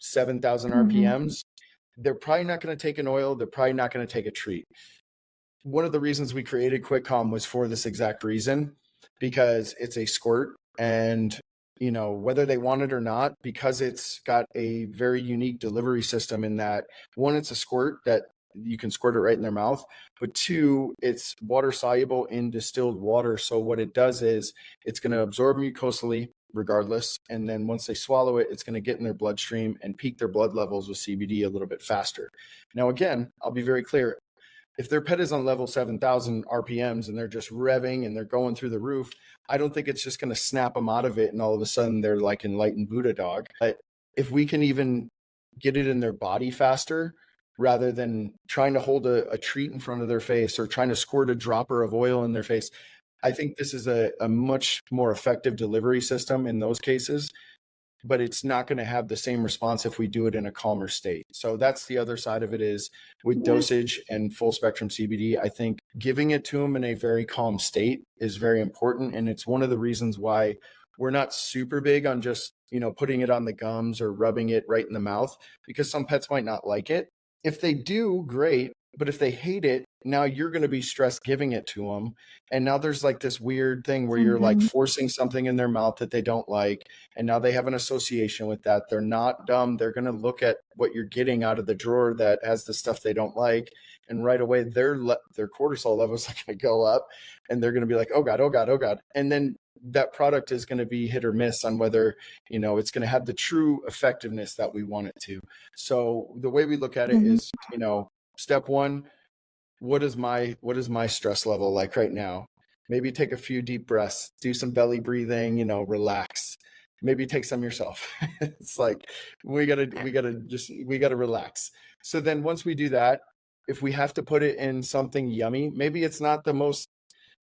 7,000 RPMs, they're probably not going to take an oil. They're probably not going to take a treat. One of the reasons we created Quick Calm was for this exact reason, because it's a squirt, and whether they want it or not, because it's got a very unique delivery system in that, one, it's a squirt that you can squirt it right in their mouth, but 2, it's water soluble in distilled water. So what it does is it's going to absorb mucosally regardless, and then once they swallow it, it's going to get in their bloodstream and peak their blood levels with CBD a little bit faster. Now again, I'll be very clear, if their pet is on level 7,000 RPMs and they're just revving and they're going through the roof, I don't think it's just going to snap them out of it and all of a sudden they're like enlightened Buddha dog. But if we can even get it in their body faster, rather than trying to hold a treat in front of their face or trying to squirt a dropper of oil in their face. I think this is a much more effective delivery system in those cases, but it's not going to have the same response if we do it in a calmer state. So that's the other side of it, is with dosage and full spectrum CBD, I think giving it to them in a very calm state is very important. And it's one of the reasons why we're not super big on just, putting it on the gums or rubbing it right in the mouth, because some pets might not like it. If they do, great. But if they hate it, now you're going to be stressed giving it to them. And now there's like this weird thing where you're like forcing something in their mouth that they don't like. And now they have an association with that. They're not dumb. They're going to look at what you're getting out of the drawer that has the stuff they don't like. And right away, their cortisol levels are going to go up, and they're going to be like, oh God, oh God, oh God. And then that product is going to be hit or miss on whether, it's going to have the true effectiveness that we want it to. So the way we look at it is, step one, what is my stress level like right now? Maybe take a few deep breaths, do some belly breathing, relax. Maybe take some yourself. It's like we gotta relax. So then once we do that, if we have to put it in something yummy, maybe it's not the most,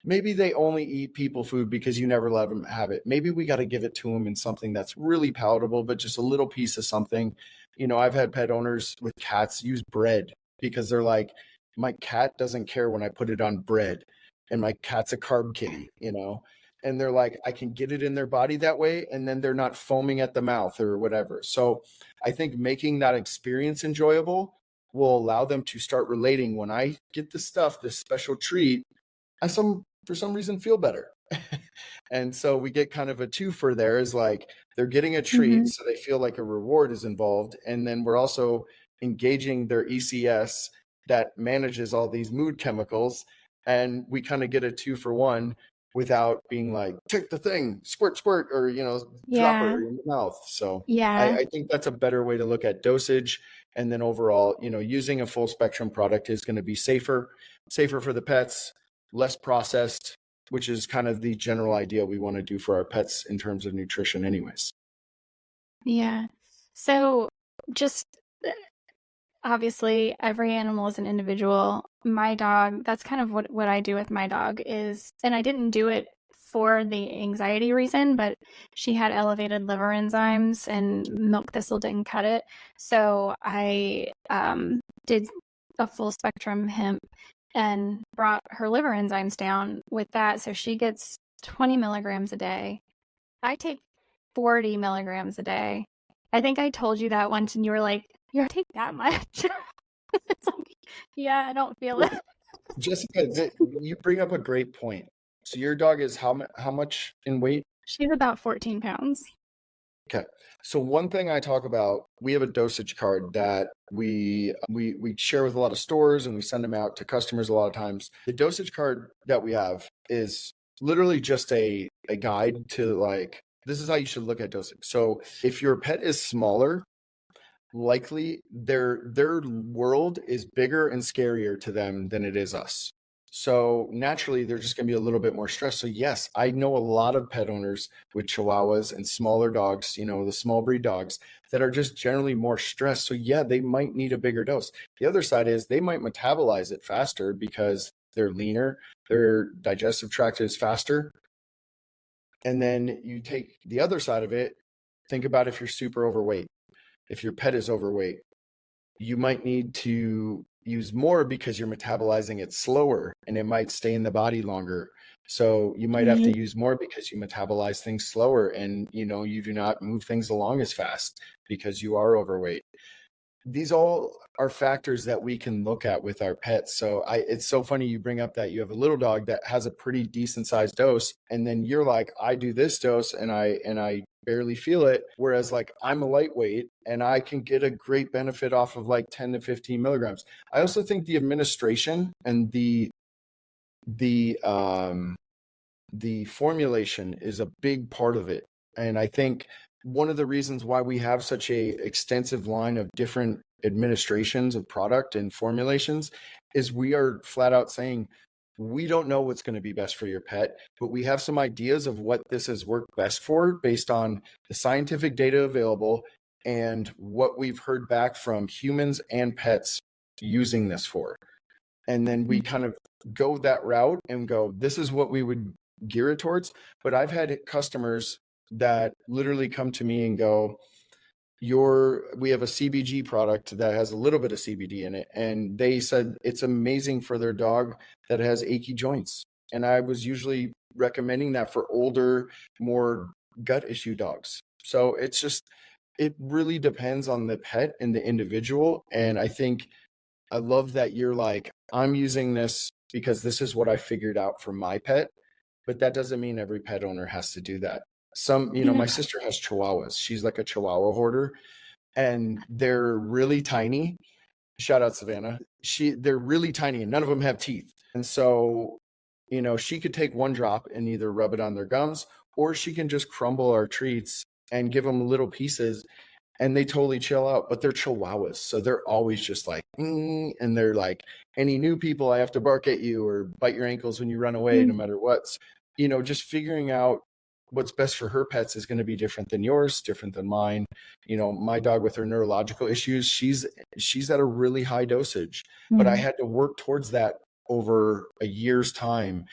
maybe they only eat people food because you never let them have it. Maybe we got to give it to them in something that's really palatable, but just a little piece of something. I've had pet owners with cats use bread because they're like, my cat doesn't care when I put it on bread, and my cat's a carb kitty, and they're like, I can get it in their body that way, and then they're not foaming at the mouth or whatever. So I think making that experience enjoyable will allow them to start relating. When I get this special treat, for some reason feel better. And so we get kind of a twofer there, is like they're getting a treat, so they feel like a reward is involved. And then we're also engaging their ECS that manages all these mood chemicals. And we kind of get a 2-for-1 without being like, take the thing, squirt, squirt, or, drop her in the mouth. So I think that's a better way to look at dosage. And then overall, using a full spectrum product is going to be safer for the pets, less processed, which is kind of the general idea we want to do for our pets in terms of nutrition anyways. Yeah. So just obviously every animal is an individual. My dog, that's kind of what I do with my dog is, and I didn't do it for the anxiety reason, but she had elevated liver enzymes and milk thistle didn't cut it. So I did a full spectrum hemp and brought her liver enzymes down with that. So she gets 20 milligrams a day. I take 40 milligrams a day. I think I told you that once and you were like, you take that much? It's like, yeah, I don't feel it. Jessica, you bring up a great point. So your dog is how much in weight? She's about 14 pounds. Okay. So one thing I talk about, we have a dosage card that we share with a lot of stores, and we send them out to customers a lot of times. The dosage card that we have is literally just a guide to, like, this is how you should look at dosage. So if your pet is smaller, likely their world is bigger and scarier to them than it is us. So naturally, they're just going to be a little bit more stressed. So yes, I know a lot of pet owners with Chihuahuas and smaller dogs, the small breed dogs, that are just generally more stressed. So yeah, they might need a bigger dose. The other side is they might metabolize it faster because they're leaner, their digestive tract is faster. And then you take the other side of it, think about if you're super overweight. If your pet is overweight, you might need to use more because you're metabolizing it slower and it might stay in the body longer. So you might have to use more because you metabolize things slower, and you do not move things along as fast because you are overweight. These all are factors that we can look at with our pets. So it's so funny you bring up that you have a little dog that has a pretty decent sized dose, and then you're like, I do this dose and I barely feel it. Whereas like I'm a lightweight and I can get a great benefit off of like 10 to 15 milligrams. I also think the administration and the formulation is a big part of it. And I think one of the reasons why we have such a extensive line of different administrations of product and formulations is we are flat out saying, we don't know what's going to be best for your pet, but we have some ideas of what this has worked best for based on the scientific data available and what we've heard back from humans and pets using this for? And then we kind of go that route and go, this is what we would gear it towards. But I've had customers that literally come to me and go, we have a CBG product that has a little bit of CBD in it. And they said it's amazing for their dog that has achy joints. And I was usually recommending that for older, more gut issue dogs. So it really depends on the pet and the individual. And I think I love that you're like, I'm using this because this is what I figured out for my pet, but that doesn't mean every pet owner has to do that. My sister has Chihuahuas. She's like a Chihuahua hoarder, and they're really tiny. Shout out Savannah. They're really tiny and none of them have teeth. And so, she could take one drop and either rub it on their gums, or she can just crumble our treats and give them little pieces, and they totally chill out. But they're Chihuahuas, so they're always just like, and they're like, any new people, I have to bark at you or bite your ankles when you run away, no matter what. Just figuring out what's best for her pets is going to be different than yours, different than mine. My dog with her neurological issues, she's at a really high dosage, but I had to work towards that over a year's time,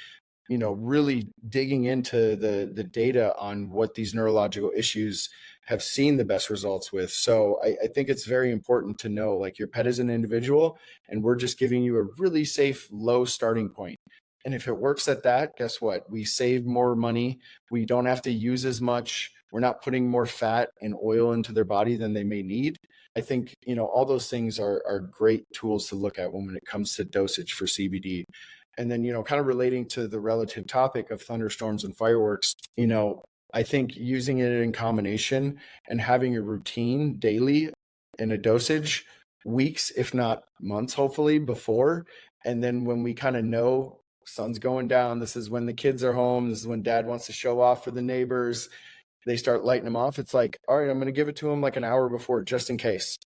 really digging into the data on what these neurological issues have seen the best results with. So I think it's very important to know, like, your pet is an individual, and we're just giving you a really safe, low starting point. And if it works at that, guess what? We save more money. We don't have to use as much. We're not putting more fat and oil into their body than they may need. I think, all those things are great tools to look at when it comes to dosage for CBD. And then, kind of relating to the relative topic of thunderstorms and fireworks, I think using it in combination and having a routine daily and a dosage weeks, if not months, hopefully before. And then when we kind of know sun's going down, this is when the kids are home, this is when dad wants to show off for the neighbors, they start lighting them off. It's like, all right, I'm going to give it to them like an hour before, just in case,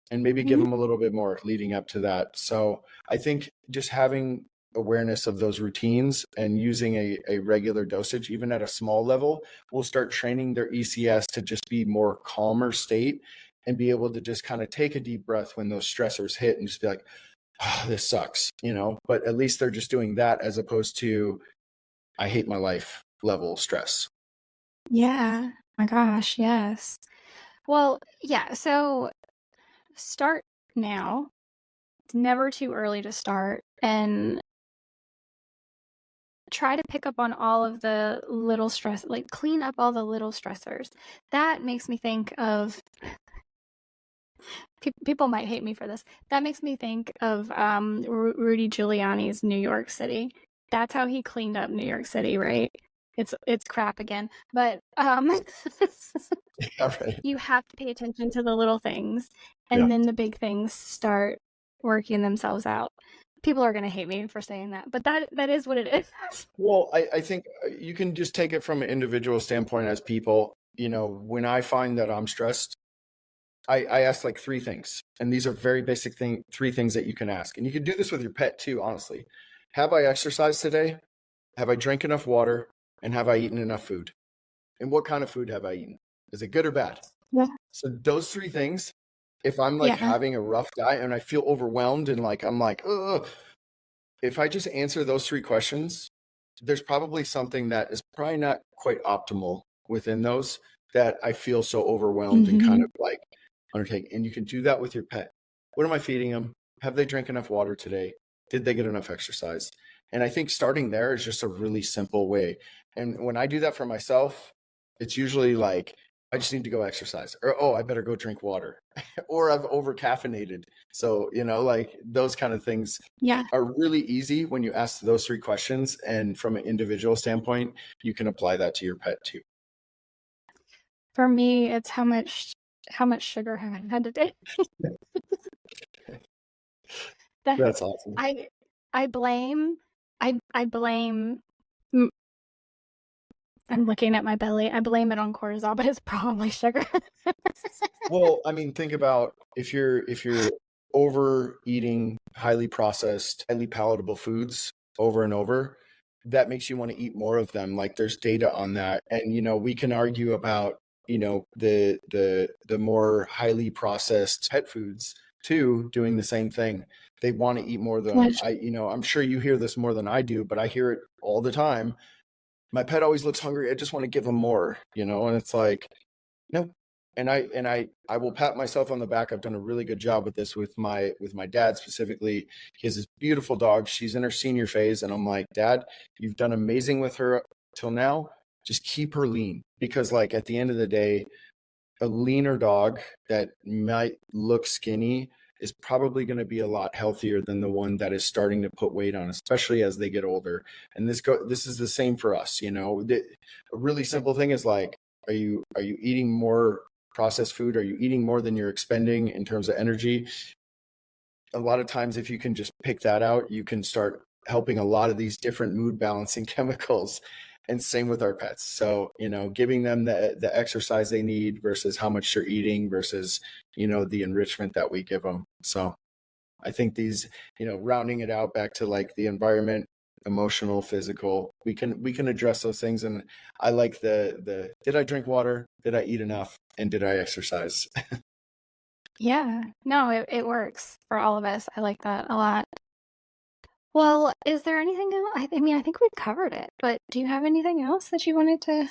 and maybe give them a little bit more leading up to that. So I think just having awareness of those routines and using a regular dosage, even at a small level, will start training their ECS to just be more calmer state and be able to just kind of take a deep breath when those stressors hit and just be like, oh, this sucks, but at least they're just doing that as opposed to I hate my life level stress. Yeah. My gosh, yes. Well, yeah, so start now. It's never too early to start, and try to pick up on all of the little stress, like clean up all the little stressors. That makes me think of people might hate me for this. That makes me think of Rudy Giuliani's New York City. That's how he cleaned up New York City, right? It's crap again, but Right. You have to pay attention to the little things, and then the big things start working themselves out. People are going to hate me for saying that, but that is what it is. Well, I think you can just take it from an individual standpoint as people. When I find that I'm stressed, I ask like three things, and these are very basic three things that you can ask. And you can do this with your pet too, honestly. Have I exercised today? Have I drank enough water? And have I eaten enough food? And what kind of food have I eaten? Is it good or bad? Yeah. So those three things, if I'm like having a rough diet and I feel overwhelmed and like, I'm like, ugh, if I just answer those three questions, there's probably something that is probably not quite optimal within those that I feel so overwhelmed and kind of like undertake. And you can do that with your pet. What am I feeding them? Have they drank enough water today? Did they get enough exercise? And I think starting there is just a really simple way. And when I do that for myself, it's usually like, I just need to go exercise, or, oh, I better go drink water, or I've over caffeinated. So, like those kind of things are really easy when you ask those three questions. And from an individual standpoint, you can apply that to your pet too. For me, it's how much sugar have I had today? That's awesome. I blame I'm looking at my belly. I blame it on cortisol, but it's probably sugar. Well, I mean, think about if you're overeating highly processed, highly palatable foods over and over, that makes you want to eat more of them. Like there's data on that. And we can argue about the more highly processed pet foods too doing the same thing. They want to eat more than I'm sure you hear this more than I do, but I hear it all the time. My pet always looks hungry. I just want to give him more, and it's like, no. And I will pat myself on the back. I've done a really good job with this with my dad specifically. He has this beautiful dog. She's in her senior phase, and I'm like, Dad, you've done amazing with her till now. Just keep her lean, because like at the end of the day, a leaner dog that might look skinny is probably going to be a lot healthier than the one that is starting to put weight on, especially as they get older. And this is the same for us. A really simple thing is like, are you eating more processed food? Are you eating more than you're expending in terms of energy? A lot of times, if you can just pick that out, you can start helping a lot of these different mood balancing chemicals. And same with our pets. So, giving them the exercise they need versus how much they're eating versus, the enrichment that we give them. So I think these, rounding it out back to like the environment, emotional, physical, we can address those things. And I like the did I drink water? Did I eat enough? And did I exercise? Yeah, no, it works for all of us. I like that a lot. Well, is there anything else? I think we've covered it, but do you have anything else that you wanted to?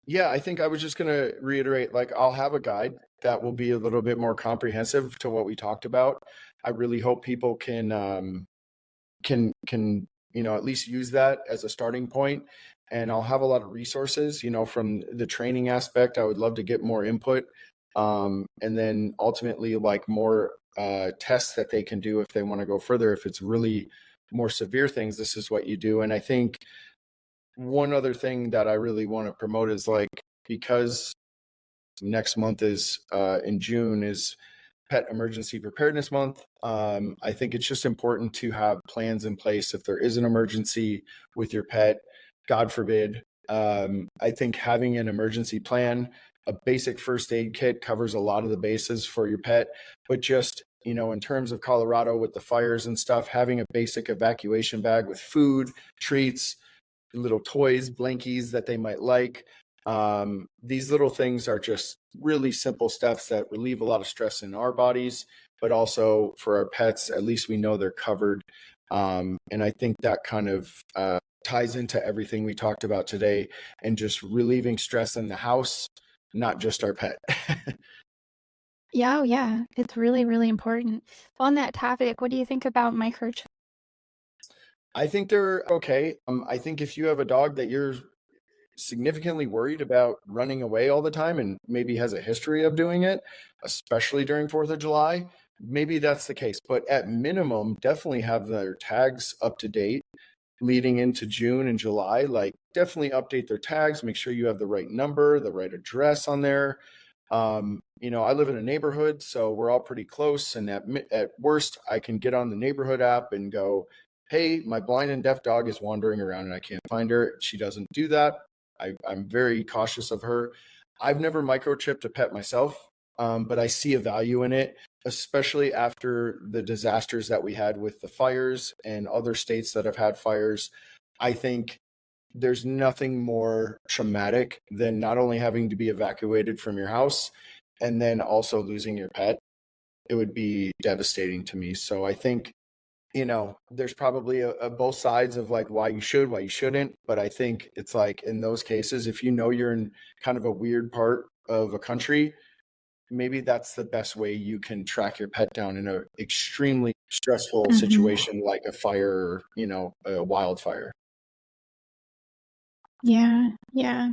Yeah, I think I was just going to reiterate, like, I'll have a guide that will be a little bit more comprehensive to what we talked about. I really hope people can at least use that as a starting point. And I'll have a lot of resources, from the training aspect. I would love to get more input. And then ultimately like more tests that they can do if they want to go further. If it's really more severe things, this is what you do. And I think one other thing that I really want to promote is like, because next month is in June is Pet Emergency Preparedness Month. I think it's just important to have plans in place if there is an emergency with your pet, God forbid. I think having an emergency plan, a basic first aid kit covers a lot of the bases for your pet, but just, in terms of Colorado with the fires and stuff, having a basic evacuation bag with food, treats, little toys, blankies that they might like. These little things are just really simple steps that relieve a lot of stress in our bodies, but also for our pets, at least we know they're covered. And I think that kind of ties into everything we talked about today and just relieving stress in the house, not just our pet. Yeah, yeah, it's really, really important. On that topic, what do you think about microchips? I think they're okay. I think if you have a dog that you're significantly worried about running away all the time and maybe has a history of doing it, especially during 4th of July, maybe that's the case. But at minimum, definitely have their tags up to date leading into June and July. Like, definitely update their tags, make sure you have the right number, the right address on there. I live in a neighborhood, so we're all pretty close. And at worst, I can get on the neighborhood app and go, hey, my blind and deaf dog is wandering around and I can't find her. She doesn't do that. I'm very cautious of her. I've never microchipped a pet myself, but I see a value in it, especially after the disasters that we had with the fires and other states that have had fires. I think there's nothing more traumatic than not only having to be evacuated from your house and then also losing your pet. It would be devastating to me. So I think, there's probably a both sides of like why you should, why you shouldn't. But I think it's like in those cases, if you're in kind of a weird part of a country, maybe that's the best way you can track your pet down in an extremely stressful situation like a fire or, a wildfire. Yeah, yeah.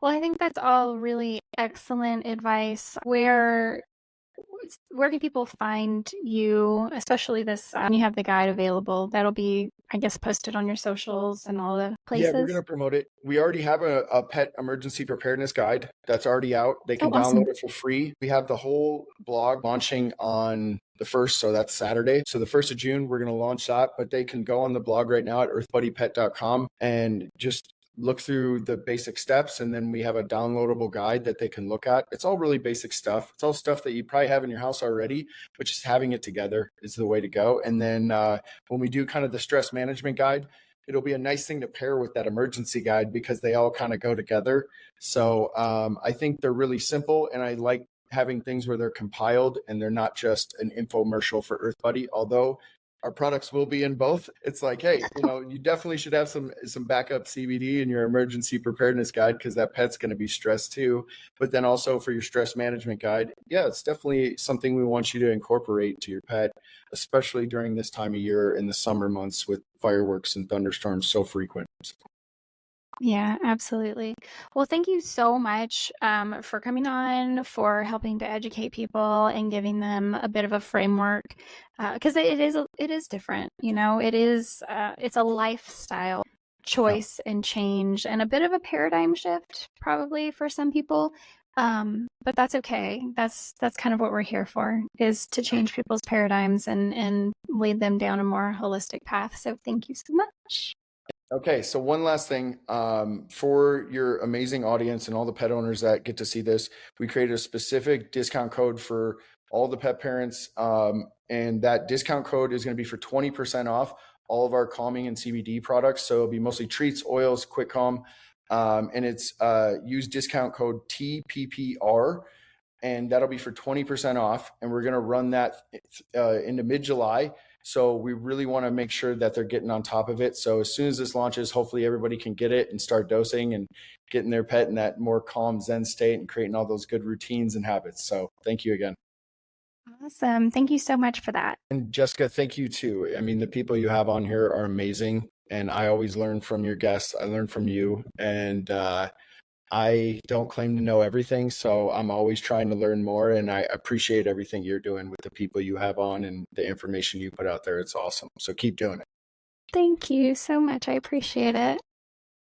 Well, I think that's all really excellent advice. Where can people find you, especially this, you have the guide available. That'll be, I guess, posted on your socials and all the places. Yeah, we're going to promote it. We already have a pet emergency preparedness guide that's already out. They can download it for free. We have the whole blog launching on the 1st, so that's Saturday. So the 1st of June, we're going to launch that, but they can go on the blog right now at earthbuddypet.com and just look through the basic steps. And then we have a downloadable guide that they can look at. It's all really basic stuff. It's all stuff that you probably have in your house already, but just having it together is the way to go. And then when we do kind of the stress management guide, it'll be a nice thing to pair with that emergency guide because they all kind of go together. So I think they're really simple, and I like having things where they're compiled and they're not just an infomercial for EarthBuddy, although our products will be in both. It's like, hey, you definitely should have some backup CBD in your emergency preparedness guide, because that pet's going to be stressed too. But then also for your stress management guide, yeah, it's definitely something we want you to incorporate to your pet, especially during this time of year in the summer months with fireworks and thunderstorms so frequent. Yeah, absolutely. Well, thank you so much for coming on, for helping to educate people and giving them a bit of a framework, because it is different. It's a lifestyle choice and change, and a bit of a paradigm shift probably for some people. But that's okay. That's kind of what we're here for, is to change people's paradigms and lead them down a more holistic path. So thank you so much. Okay, so one last thing, for your amazing audience and all the pet owners that get to see this, we created a specific discount code for all the pet parents, and that discount code is going to be for 20% off all of our calming and CBD products. So it'll be mostly treats, oils, quick calm, and it's use discount code TPPR, and that'll be for 20% off. And we're going to run that into mid-July. So we really want to make sure that they're getting on top of it. So as soon as this launches, hopefully everybody can get it and start dosing and getting their pet in that more calm Zen state and creating all those good routines and habits. So thank you again. Awesome. Thank you so much for that. And Jessica, thank you too. I mean, the people you have on here are amazing. And I always learn from your guests. I learn from you. And I don't claim to know everything, so I'm always trying to learn more, and I appreciate everything you're doing with the people you have on and the information you put out there. It's awesome. So keep doing it. Thank you so much. I appreciate it.